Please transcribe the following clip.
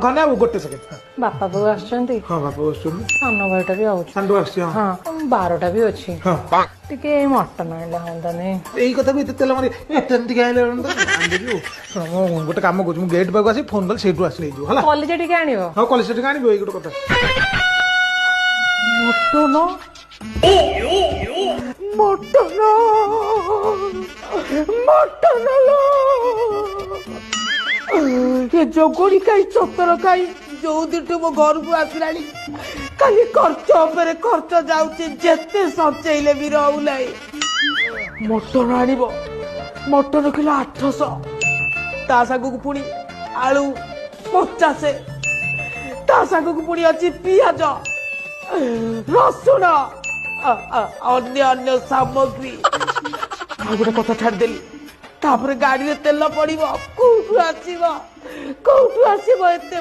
ଘନେ ଆଉ ଗୋଟେ ସେକେଣ୍ଡ। ବାପା ବୋଉ ଆସିଛନ୍ତି। ହଁ ବାପା ବସୁଛନ୍ତି। ସାନ ଭାଇଟା ବି ଆଉଛି। ସାଣ୍ଡୁ ଆସୁଛି। ହଁ 12ଟା ବି ଅଛି। ହଁ ଟିକେ ମଟନ ଆଣିଲେ ହୁଅନ୍ତାନି। ଏଇ କଥା ବି ଏତେ ତେଲ ମାରି ଏତେ ଟିକେ ଆଣିଲେ ଆଣିଦେବି। ଶୁଣ ମୁଁ ଗୋଟେ କାମ କରୁଛି, ମୁଁ ଗେଟ୍ ପାଖକୁ ଆସି ଫୋନ୍ କଲି, ସେଇଠୁ ଆସିଲେ ହେଇଯିବ ହେଲା। କଲିଜା ଟିକେ ଆଣିବ। ହଁ କଲେଜ ଟିକେ ଆଣିବ, ଏଇ ଗୋଟେ କଥା। ମଟନ ମଟନ ମଟନ ଏ ଜଗୋଡ଼ି କାଇ ଚତର କାଇ ଯୋଉ ଦିନଠୁ ମୋ ଘରକୁ ଆସିଲାଣି ଖାଲି ଖର୍ଚ୍ଚ ଉପରେ ଖର୍ଚ୍ଚ ଯାଉଛି, ଯେତେ ସଞ୍ଚେଇଲେ ବି ରହୁନାହିଁ। ମଟନ ଆଣିବ, ମଟନ କିଲୋ 800, ତା ସାଙ୍ଗକୁ ପୁଣି ଆଳୁ 50, ତା ସାଙ୍ଗକୁ ପୁଣି ଅଛି ପିଆଜ, ରସୁଣ, ଅନ୍ୟ ଅନ୍ୟ ସାମଗ୍ରୀ। ଆଉ ଗୋଟେ କଥା ଛାଡ଼ିଦେଲି, ତାପରେ ଗାଡିରେ ତେଲ ପଡିବ, କୋଉଠୁ ଆସିବ ଏତେ